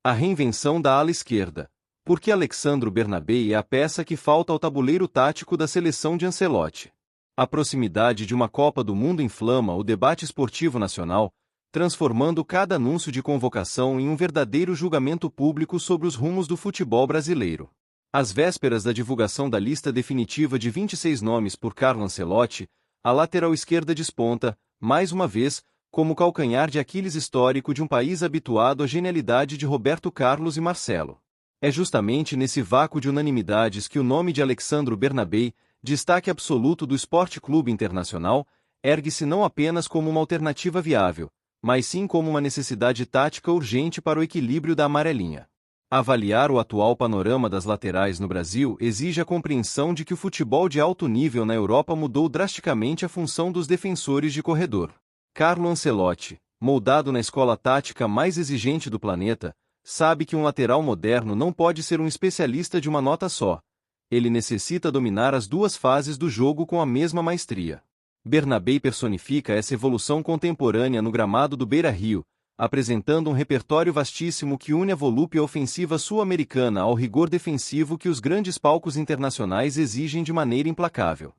A reinvenção da ala esquerda. Porque Alexandro Bernabei é a peça que falta ao tabuleiro tático da seleção de Ancelotti. A proximidade de uma Copa do Mundo inflama o debate esportivo nacional, transformando cada anúncio de convocação em um verdadeiro julgamento público sobre os rumos do futebol brasileiro. Às vésperas da divulgação da lista definitiva de 26 nomes por Carlo Ancelotti, a lateral esquerda desponta, mais uma vez, como calcanhar de Aquiles histórico de um país habituado à genialidade de Roberto Carlos e Marcelo. É justamente nesse vácuo de unanimidades que o nome de Alexandro Bernabei, destaque absoluto do Sport Clube Internacional, ergue-se não apenas como uma alternativa viável, mas sim como uma necessidade tática urgente para o equilíbrio da amarelinha. Avaliar o atual panorama das laterais no Brasil exige a compreensão de que o futebol de alto nível na Europa mudou drasticamente a função dos defensores de corredor. Carlo Ancelotti, moldado na escola tática mais exigente do planeta, sabe que um lateral moderno não pode ser um especialista de uma nota só. Ele necessita dominar as duas fases do jogo com a mesma maestria. Bernabei personifica essa evolução contemporânea no gramado do Beira-Rio, apresentando um repertório vastíssimo que une a volúpia ofensiva sul-americana ao rigor defensivo que os grandes palcos internacionais exigem de maneira implacável.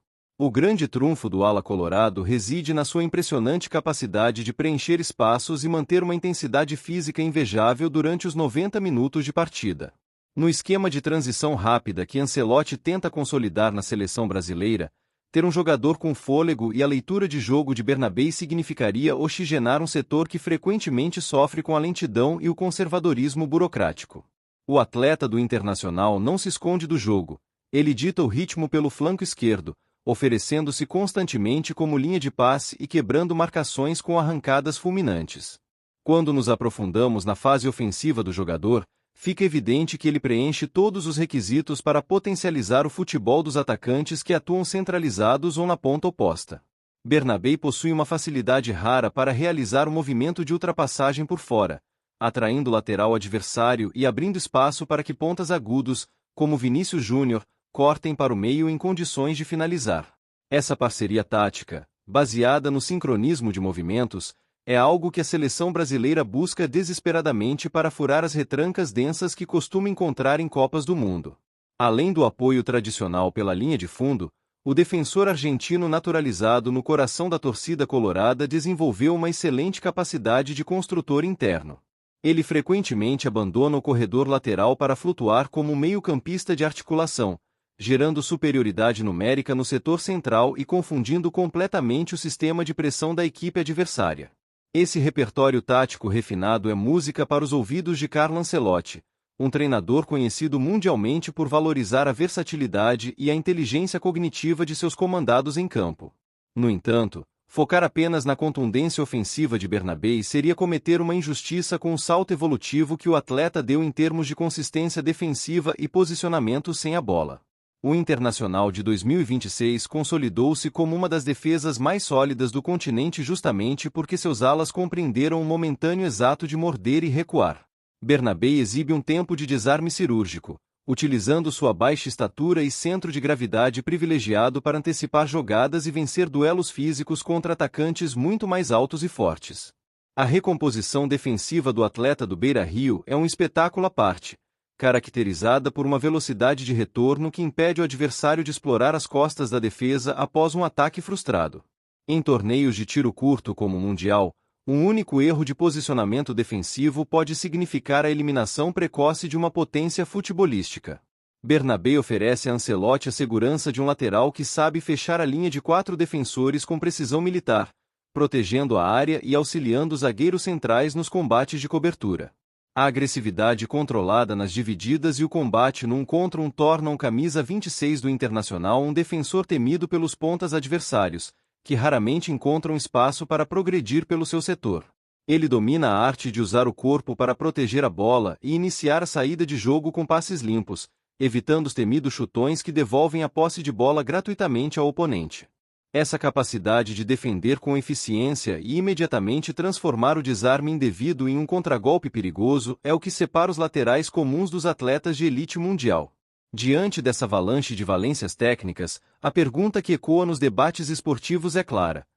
O grande trunfo do ala colorado reside na sua impressionante capacidade de preencher espaços e manter uma intensidade física invejável durante os 90 minutos de partida. No esquema de transição rápida que Ancelotti tenta consolidar na seleção brasileira, ter um jogador com fôlego e a leitura de jogo de Bernabei significaria oxigenar um setor que frequentemente sofre com a lentidão e o conservadorismo burocrático. O atleta do Internacional não se esconde do jogo, ele dita o ritmo pelo flanco esquerdo, oferecendo-se constantemente como linha de passe e quebrando marcações com arrancadas fulminantes. Quando nos aprofundamos na fase ofensiva do jogador, fica evidente que ele preenche todos os requisitos para potencializar o futebol dos atacantes que atuam centralizados ou na ponta oposta. Bernabei possui uma facilidade rara para realizar o movimento de ultrapassagem por fora, atraindo o lateral adversário e abrindo espaço para que pontas agudos, como Vinícius Júnior, cortem para o meio em condições de finalizar. Essa parceria tática, baseada no sincronismo de movimentos, é algo que a seleção brasileira busca desesperadamente para furar as retrancas densas que costuma encontrar em Copas do Mundo. Além do apoio tradicional pela linha de fundo, o defensor argentino naturalizado no coração da torcida colorada desenvolveu uma excelente capacidade de construtor interno. Ele frequentemente abandona o corredor lateral para flutuar como meio-campista de articulação, gerando superioridade numérica no setor central e confundindo completamente o sistema de pressão da equipe adversária. Esse repertório tático refinado é música para os ouvidos de Carlo Ancelotti, um treinador conhecido mundialmente por valorizar a versatilidade e a inteligência cognitiva de seus comandados em campo. No entanto, focar apenas na contundência ofensiva de Bernabei seria cometer uma injustiça com o salto evolutivo que o atleta deu em termos de consistência defensiva e posicionamento sem a bola. O Internacional de 2026 consolidou-se como uma das defesas mais sólidas do continente justamente porque seus alas compreenderam o momentâneo exato de morder e recuar. Bernabei exibe um tempo de desarme cirúrgico, utilizando sua baixa estatura e centro de gravidade privilegiado para antecipar jogadas e vencer duelos físicos contra atacantes muito mais altos e fortes. A recomposição defensiva do atleta do Beira-Rio é um espetáculo à parte, caracterizada por uma velocidade de retorno que impede o adversário de explorar as costas da defesa após um ataque frustrado. Em torneios de tiro curto como o Mundial, um único erro de posicionamento defensivo pode significar a eliminação precoce de uma potência futebolística. Bernabei oferece a Ancelotti a segurança de um lateral que sabe fechar a linha de 4 defensores com precisão militar, protegendo a área e auxiliando os zagueiros centrais nos combates de cobertura. A agressividade controlada nas divididas e o combate no 1 contra 1 tornam camisa 26 do Internacional um defensor temido pelos pontas adversários, que raramente encontram espaço para progredir pelo seu setor. Ele domina a arte de usar o corpo para proteger a bola e iniciar a saída de jogo com passes limpos, evitando os temidos chutões que devolvem a posse de bola gratuitamente ao oponente. Essa capacidade de defender com eficiência e imediatamente transformar o desarme indevido em um contragolpe perigoso é o que separa os laterais comuns dos atletas de elite mundial. Diante dessa avalanche de valências técnicas, a pergunta que ecoa nos debates esportivos é clara: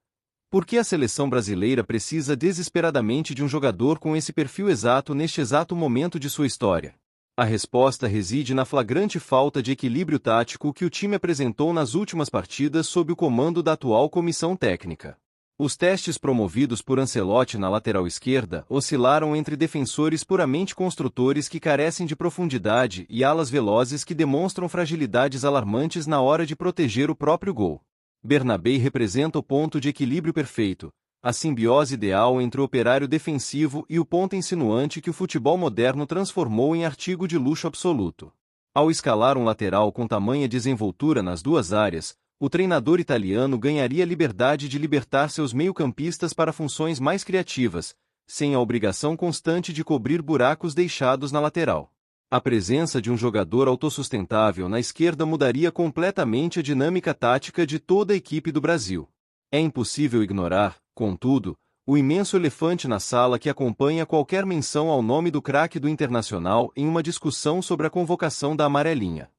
Por que a seleção brasileira precisa desesperadamente de um jogador com esse perfil exato neste exato momento de sua história? A resposta reside na flagrante falta de equilíbrio tático que o time apresentou nas últimas partidas sob o comando da atual comissão técnica. Os testes promovidos por Ancelotti na lateral esquerda oscilaram entre defensores puramente construtores que carecem de profundidade e alas velozes que demonstram fragilidades alarmantes na hora de proteger o próprio gol. Bernabé representa o ponto de equilíbrio perfeito, a simbiose ideal entre o operário defensivo e o ponta insinuante que o futebol moderno transformou em artigo de luxo absoluto. Ao escalar um lateral com tamanha desenvoltura nas duas áreas, o treinador italiano ganharia liberdade de libertar seus meio-campistas para funções mais criativas, sem a obrigação constante de cobrir buracos deixados na lateral. A presença de um jogador autossustentável na esquerda mudaria completamente a dinâmica tática de toda a equipe do Brasil. É impossível ignorar, contudo, o imenso elefante na sala que acompanha qualquer menção ao nome do craque do Internacional em uma discussão sobre a convocação da amarelinha.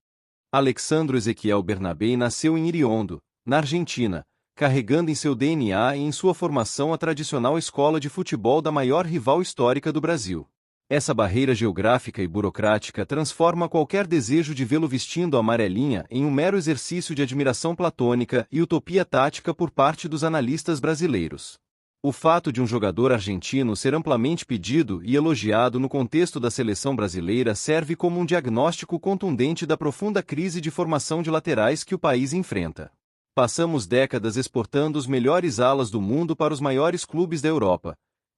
Alexandro Ezequiel Bernabé nasceu em Iriondo, na Argentina, carregando em seu DNA e em sua formação a tradicional escola de futebol da maior rival histórica do Brasil. Essa barreira geográfica e burocrática transforma qualquer desejo de vê-lo vestindo a amarelinha em um mero exercício de admiração platônica e utopia tática por parte dos analistas brasileiros. O fato de um jogador argentino ser amplamente pedido e elogiado no contexto da seleção brasileira serve como um diagnóstico contundente da profunda crise de formação de laterais que o país enfrenta. Passamos décadas exportando os melhores alas do mundo para os maiores clubes da Europa,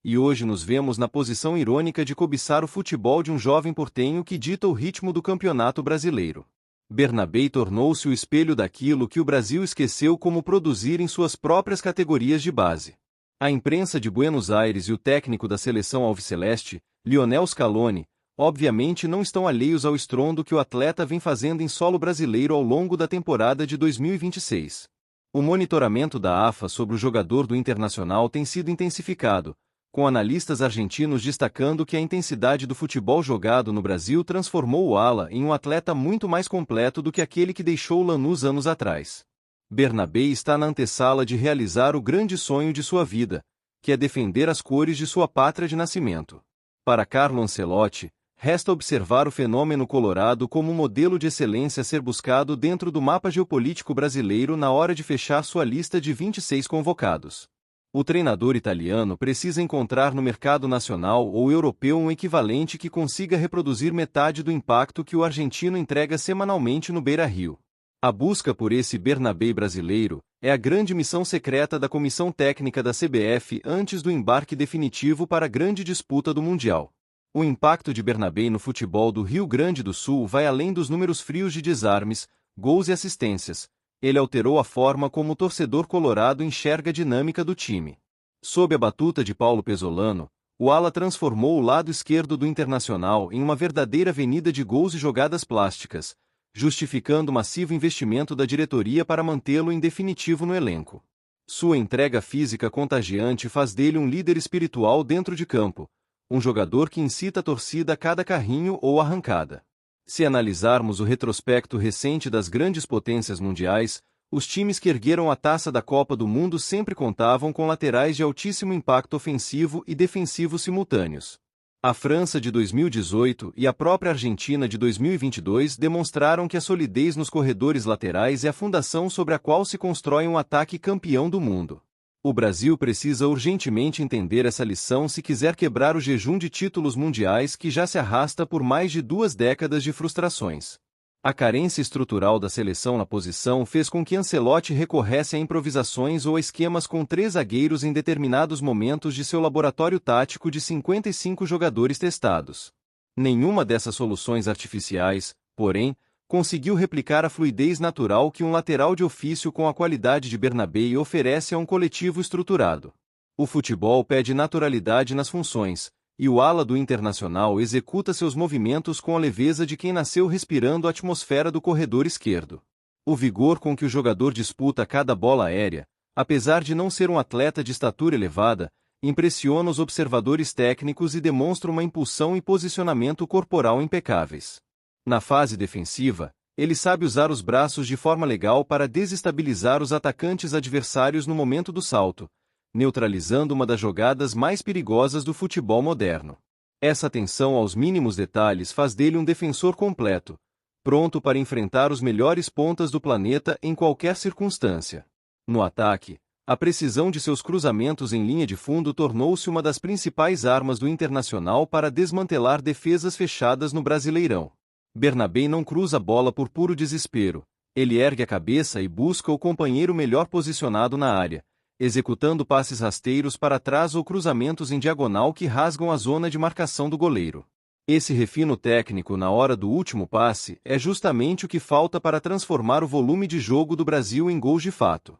e hoje nos vemos na posição irônica de cobiçar o futebol de um jovem portenho que dita o ritmo do campeonato brasileiro. Bernabé tornou-se o espelho daquilo que o Brasil esqueceu como produzir em suas próprias categorias de base. A imprensa de Buenos Aires e o técnico da seleção alviceleste, Lionel Scaloni, obviamente não estão alheios ao estrondo que o atleta vem fazendo em solo brasileiro ao longo da temporada de 2026. O monitoramento da AFA sobre o jogador do Internacional tem sido intensificado, com analistas argentinos destacando que a intensidade do futebol jogado no Brasil transformou o ala em um atleta muito mais completo do que aquele que deixou o Lanús anos atrás. Bernabé está na antessala de realizar o grande sonho de sua vida, que é defender as cores de sua pátria de nascimento. Para Carlo Ancelotti, resta observar o fenômeno colorado como um modelo de excelência a ser buscado dentro do mapa geopolítico brasileiro na hora de fechar sua lista de 26 convocados. O treinador italiano precisa encontrar no mercado nacional ou europeu um equivalente que consiga reproduzir metade do impacto que o argentino entrega semanalmente no Beira-Rio. A busca por esse Bernabé brasileiro é a grande missão secreta da comissão técnica da CBF antes do embarque definitivo para a grande disputa do Mundial. O impacto de Bernabé no futebol do Rio Grande do Sul vai além dos números frios de desarmes, gols e assistências. Ele alterou a forma como o torcedor colorado enxerga a dinâmica do time. Sob a batuta de Paulo Pesolano, o ala transformou o lado esquerdo do Internacional em uma verdadeira avenida de gols e jogadas plásticas, justificando o massivo investimento da diretoria para mantê-lo em definitivo no elenco. Sua entrega física contagiante faz dele um líder espiritual dentro de campo, um jogador que incita a torcida a cada carrinho ou arrancada. Se analisarmos o retrospecto recente das grandes potências mundiais, os times que ergueram a taça da Copa do Mundo sempre contavam com laterais de altíssimo impacto ofensivo e defensivo simultâneos. A França de 2018 e a própria Argentina de 2022 demonstraram que a solidez nos corredores laterais é a fundação sobre a qual se constrói um ataque campeão do mundo. O Brasil precisa urgentemente entender essa lição se quiser quebrar o jejum de títulos mundiais que já se arrasta por mais de 2 décadas de frustrações. A carência estrutural da seleção na posição fez com que Ancelotti recorresse a improvisações ou a esquemas com 3 zagueiros em determinados momentos de seu laboratório tático de 55 jogadores testados. Nenhuma dessas soluções artificiais, porém, conseguiu replicar a fluidez natural que um lateral de ofício com a qualidade de Bernabé oferece a um coletivo estruturado. O futebol pede naturalidade nas funções, e o ala do Internacional executa seus movimentos com a leveza de quem nasceu respirando a atmosfera do corredor esquerdo. O vigor com que o jogador disputa cada bola aérea, apesar de não ser um atleta de estatura elevada, impressiona os observadores técnicos e demonstra uma impulsão e posicionamento corporal impecáveis. Na fase defensiva, ele sabe usar os braços de forma legal para desestabilizar os atacantes adversários no momento do salto, neutralizando uma das jogadas mais perigosas do futebol moderno. Essa atenção aos mínimos detalhes faz dele um defensor completo, pronto para enfrentar os melhores pontas do planeta em qualquer circunstância. No ataque, a precisão de seus cruzamentos em linha de fundo tornou-se uma das principais armas do Internacional para desmantelar defesas fechadas no Brasileirão. Bernabé não cruza a bola por puro desespero, ele ergue a cabeça e busca o companheiro melhor posicionado na área, executando passes rasteiros para trás ou cruzamentos em diagonal que rasgam a zona de marcação do goleiro. Esse refino técnico na hora do último passe é justamente o que falta para transformar o volume de jogo do Brasil em gols de fato.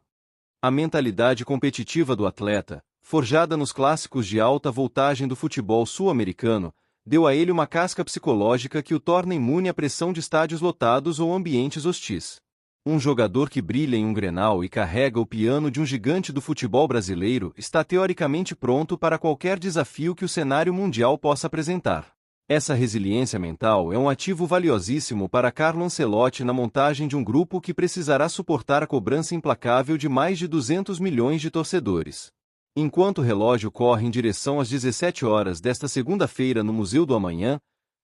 A mentalidade competitiva do atleta, forjada nos clássicos de alta voltagem do futebol sul-americano, deu a ele uma casca psicológica que o torna imune à pressão de estádios lotados ou ambientes hostis. Um jogador que brilha em um Grenal e carrega o piano de um gigante do futebol brasileiro está teoricamente pronto para qualquer desafio que o cenário mundial possa apresentar. Essa resiliência mental é um ativo valiosíssimo para Carlo Ancelotti na montagem de um grupo que precisará suportar a cobrança implacável de mais de 200 milhões de torcedores. Enquanto o relógio corre em direção às 17 horas desta segunda-feira no Museu do Amanhã,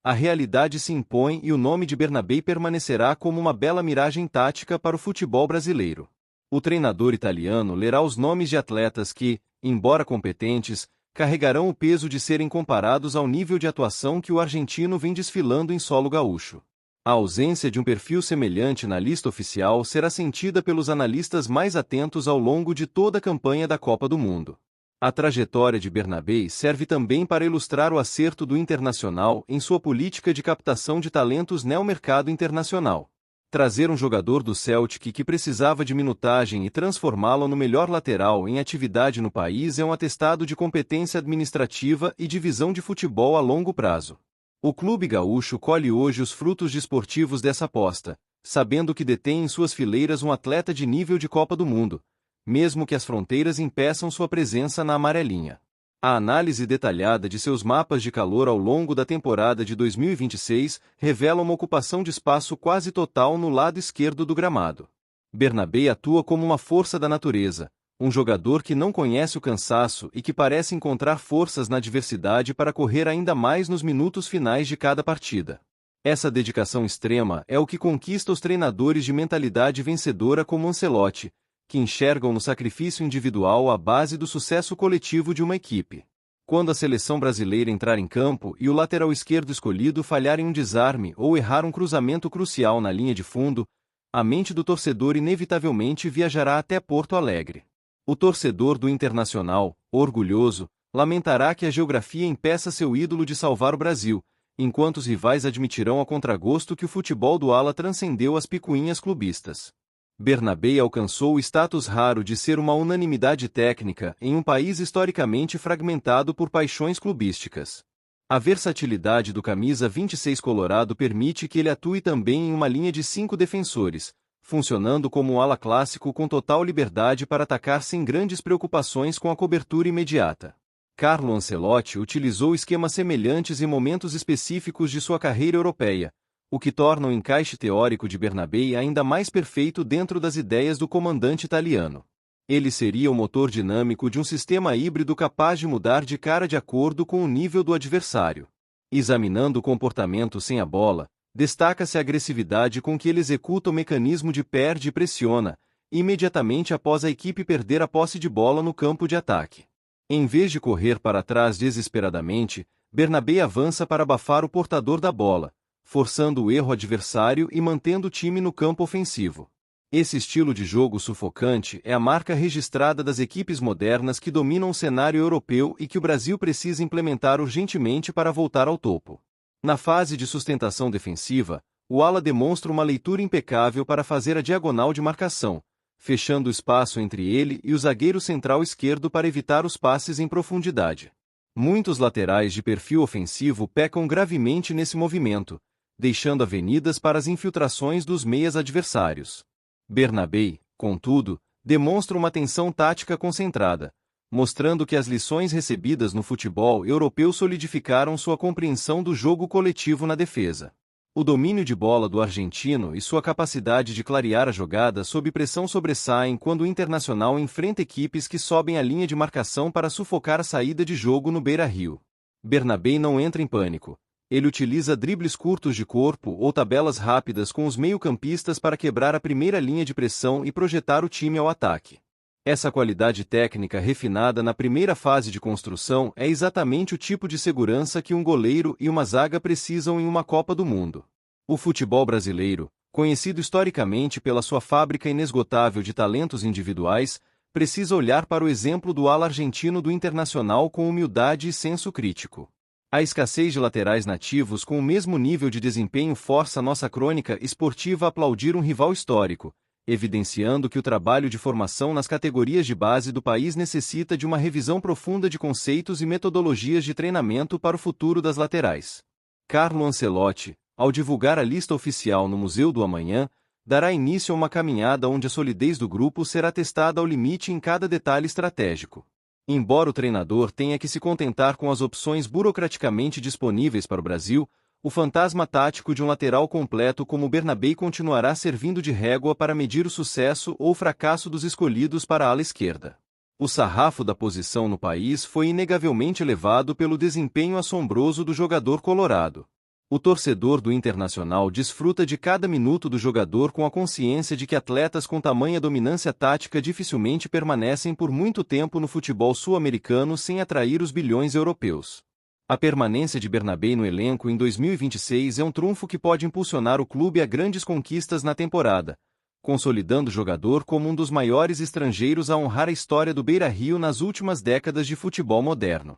a realidade se impõe e o nome de Bernabé permanecerá como uma bela miragem tática para o futebol brasileiro. O treinador italiano lerá os nomes de atletas que, embora competentes, carregarão o peso de serem comparados ao nível de atuação que o argentino vem desfilando em solo gaúcho. A ausência de um perfil semelhante na lista oficial será sentida pelos analistas mais atentos ao longo de toda a campanha da Copa do Mundo. A trajetória de Bernabé serve também para ilustrar o acerto do Internacional em sua política de captação de talentos no mercado internacional. Trazer um jogador do Celtic que precisava de minutagem e transformá-lo no melhor lateral em atividade no país é um atestado de competência administrativa e de visão de futebol a longo prazo. O clube gaúcho colhe hoje os frutos desportivos dessa aposta, sabendo que detém em suas fileiras um atleta de nível de Copa do Mundo, mesmo que as fronteiras impeçam sua presença na amarelinha. A análise detalhada de seus mapas de calor ao longo da temporada de 2026 revela uma ocupação de espaço quase total no lado esquerdo do gramado. Bernabé atua como uma força da natureza, um jogador que não conhece o cansaço e que parece encontrar forças na adversidade para correr ainda mais nos minutos finais de cada partida. Essa dedicação extrema é o que conquista os treinadores de mentalidade vencedora como Ancelotti, que enxergam no sacrifício individual a base do sucesso coletivo de uma equipe. Quando a seleção brasileira entrar em campo e o lateral esquerdo escolhido falhar em um desarme ou errar um cruzamento crucial na linha de fundo, a mente do torcedor inevitavelmente viajará até Porto Alegre. O torcedor do Internacional, orgulhoso, lamentará que a geografia impeça seu ídolo de salvar o Brasil, enquanto os rivais admitirão a contragosto que o futebol do Ala transcendeu as picuinhas clubistas. Bernabé alcançou o status raro de ser uma unanimidade técnica em um país historicamente fragmentado por paixões clubísticas. A versatilidade do camisa 26 colorado permite que ele atue também em uma linha de 5 defensores, funcionando como um ala clássico com total liberdade para atacar sem grandes preocupações com a cobertura imediata. Carlo Ancelotti utilizou esquemas semelhantes em momentos específicos de sua carreira europeia, o que torna o encaixe teórico de Bernabé ainda mais perfeito dentro das ideias do comandante italiano. Ele seria o motor dinâmico de um sistema híbrido capaz de mudar de cara de acordo com o nível do adversário. Examinando o comportamento sem a bola, destaca-se a agressividade com que ele executa o mecanismo de perde e pressiona, imediatamente após a equipe perder a posse de bola no campo de ataque. Em vez de correr para trás desesperadamente, Bernabé avança para abafar o portador da bola, forçando o erro adversário e mantendo o time no campo ofensivo. Esse estilo de jogo sufocante é a marca registrada das equipes modernas que dominam o cenário europeu e que o Brasil precisa implementar urgentemente para voltar ao topo. Na fase de sustentação defensiva, o ala demonstra uma leitura impecável para fazer a diagonal de marcação, fechando o espaço entre ele e o zagueiro central esquerdo para evitar os passes em profundidade. Muitos laterais de perfil ofensivo pecam gravemente nesse movimento, deixando avenidas para as infiltrações dos meias adversários. Bernabé, contudo, demonstra uma atenção tática concentrada, mostrando que as lições recebidas no futebol europeu solidificaram sua compreensão do jogo coletivo na defesa. O domínio de bola do argentino e sua capacidade de clarear a jogada sob pressão sobressaem quando o Internacional enfrenta equipes que sobem a linha de marcação para sufocar a saída de jogo no Beira-Rio. Bernabé não entra em pânico. Ele utiliza dribles curtos de corpo ou tabelas rápidas com os meio-campistas para quebrar a primeira linha de pressão e projetar o time ao ataque. Essa qualidade técnica refinada na primeira fase de construção é exatamente o tipo de segurança que um goleiro e uma zaga precisam em uma Copa do Mundo. O futebol brasileiro, conhecido historicamente pela sua fábrica inesgotável de talentos individuais, precisa olhar para o exemplo do ala argentino do Internacional com humildade e senso crítico. A escassez de laterais nativos com o mesmo nível de desempenho força nossa crônica esportiva a aplaudir um rival histórico, evidenciando que o trabalho de formação nas categorias de base do país necessita de uma revisão profunda de conceitos e metodologias de treinamento para o futuro das laterais. Carlo Ancelotti, ao divulgar a lista oficial no Museu do Amanhã, dará início a uma caminhada onde a solidez do grupo será testada ao limite em cada detalhe estratégico. Embora o treinador tenha que se contentar com as opções burocraticamente disponíveis para o Brasil, o fantasma tático de um lateral completo como Bernabé continuará servindo de régua para medir o sucesso ou fracasso dos escolhidos para a ala esquerda. O sarrafo da posição no país foi inegavelmente elevado pelo desempenho assombroso do jogador colorado. O torcedor do Internacional desfruta de cada minuto do jogador com a consciência de que atletas com tamanha dominância tática dificilmente permanecem por muito tempo no futebol sul-americano sem atrair os bilhões europeus. A permanência de Bernabé no elenco em 2026 é um trunfo que pode impulsionar o clube a grandes conquistas na temporada, consolidando o jogador como um dos maiores estrangeiros a honrar a história do Beira-Rio nas últimas décadas de futebol moderno.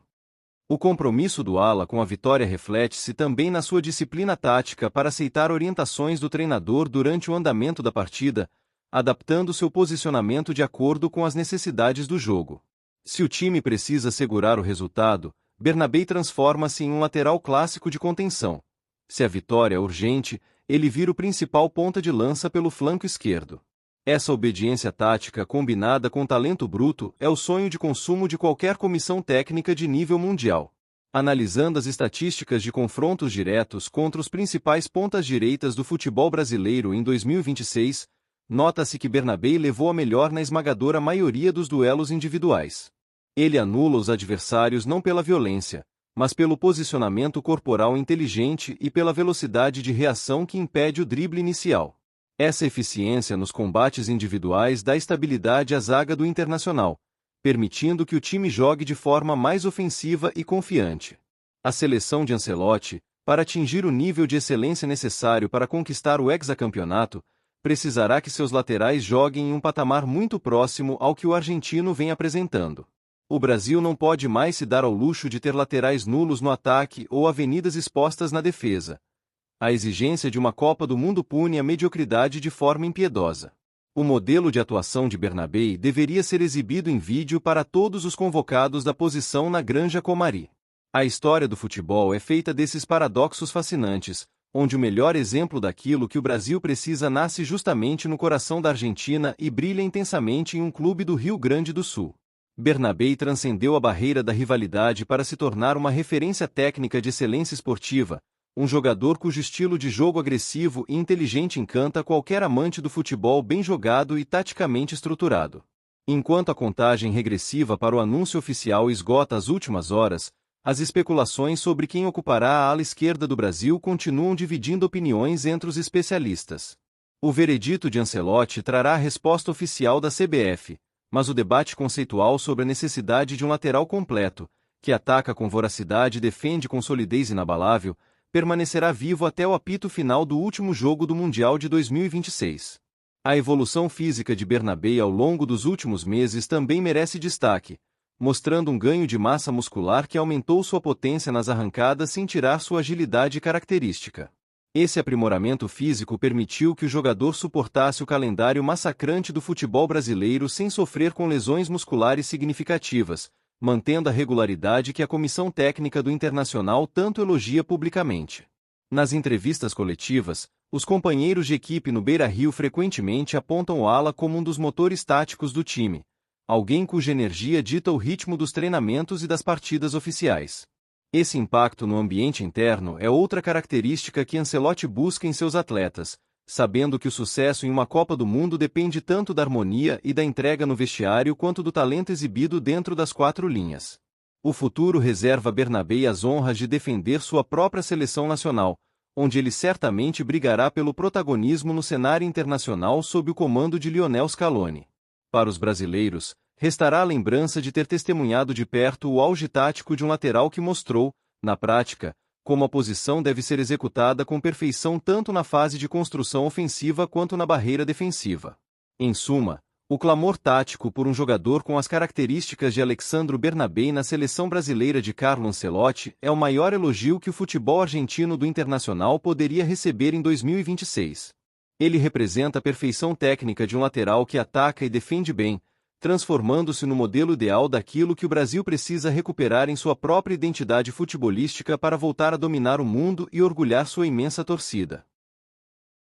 O compromisso do ala com a vitória reflete-se também na sua disciplina tática para aceitar orientações do treinador durante o andamento da partida, adaptando seu posicionamento de acordo com as necessidades do jogo. Se o time precisa segurar o resultado, Bernabé transforma-se em um lateral clássico de contenção. Se a vitória é urgente, ele vira o principal ponta de lança pelo flanco esquerdo. Essa obediência tática combinada com talento bruto é o sonho de consumo de qualquer comissão técnica de nível mundial. Analisando as estatísticas de confrontos diretos contra os principais pontas-direitas do futebol brasileiro em 2026, nota-se que Bernabé levou a melhor na esmagadora maioria dos duelos individuais. Ele anula os adversários não pela violência, mas pelo posicionamento corporal inteligente e pela velocidade de reação que impede o drible inicial. Essa eficiência nos combates individuais dá estabilidade à zaga do Internacional, permitindo que o time jogue de forma mais ofensiva e confiante. A seleção de Ancelotti, para atingir o nível de excelência necessário para conquistar o hexacampeonato, precisará que seus laterais joguem em um patamar muito próximo ao que o argentino vem apresentando. O Brasil não pode mais se dar ao luxo de ter laterais nulos no ataque ou avenidas expostas na defesa. A exigência de uma Copa do Mundo pune a mediocridade de forma impiedosa. O modelo de atuação de Bernabé deveria ser exibido em vídeo para todos os convocados da posição na Granja Comari. A história do futebol é feita desses paradoxos fascinantes, onde o melhor exemplo daquilo que o Brasil precisa nasce justamente no coração da Argentina e brilha intensamente em um clube do Rio Grande do Sul. Bernabé transcendeu a barreira da rivalidade para se tornar uma referência técnica de excelência esportiva, um jogador cujo estilo de jogo agressivo e inteligente encanta qualquer amante do futebol bem jogado e taticamente estruturado. Enquanto a contagem regressiva para o anúncio oficial esgota as últimas horas, as especulações sobre quem ocupará a ala esquerda do Brasil continuam dividindo opiniões entre os especialistas. O veredito de Ancelotti trará a resposta oficial da CBF, mas o debate conceitual sobre a necessidade de um lateral completo, que ataca com voracidade e defende com solidez inabalável, permanecerá vivo até o apito final do último jogo do Mundial de 2026. A evolução física de Bernabé ao longo dos últimos meses também merece destaque, mostrando um ganho de massa muscular que aumentou sua potência nas arrancadas sem tirar sua agilidade característica. Esse aprimoramento físico permitiu que o jogador suportasse o calendário massacrante do futebol brasileiro sem sofrer com lesões musculares significativas, mantendo a regularidade que a comissão técnica do Internacional tanto elogia publicamente. Nas entrevistas coletivas, os companheiros de equipe no Beira-Rio frequentemente apontam o ala como um dos motores táticos do time, alguém cuja energia dita o ritmo dos treinamentos e das partidas oficiais. Esse impacto no ambiente interno é outra característica que Ancelotti busca em seus atletas, sabendo que o sucesso em uma Copa do Mundo depende tanto da harmonia e da entrega no vestiário quanto do talento exibido dentro das quatro linhas. O futuro reserva a Bernabé as honras de defender sua própria seleção nacional, onde ele certamente brigará pelo protagonismo no cenário internacional sob o comando de Lionel Scaloni. Para os brasileiros, restará a lembrança de ter testemunhado de perto o auge tático de um lateral que mostrou, na prática, como a posição deve ser executada com perfeição tanto na fase de construção ofensiva quanto na barreira defensiva. Em suma, o clamor tático por um jogador com as características de Alexandro Bernabé na seleção brasileira de Carlo Ancelotti é o maior elogio que o futebol argentino do Internacional poderia receber em 2026. Ele representa a perfeição técnica de um lateral que ataca e defende bem, transformando-se no modelo ideal daquilo que o Brasil precisa recuperar em sua própria identidade futebolística para voltar a dominar o mundo e orgulhar sua imensa torcida.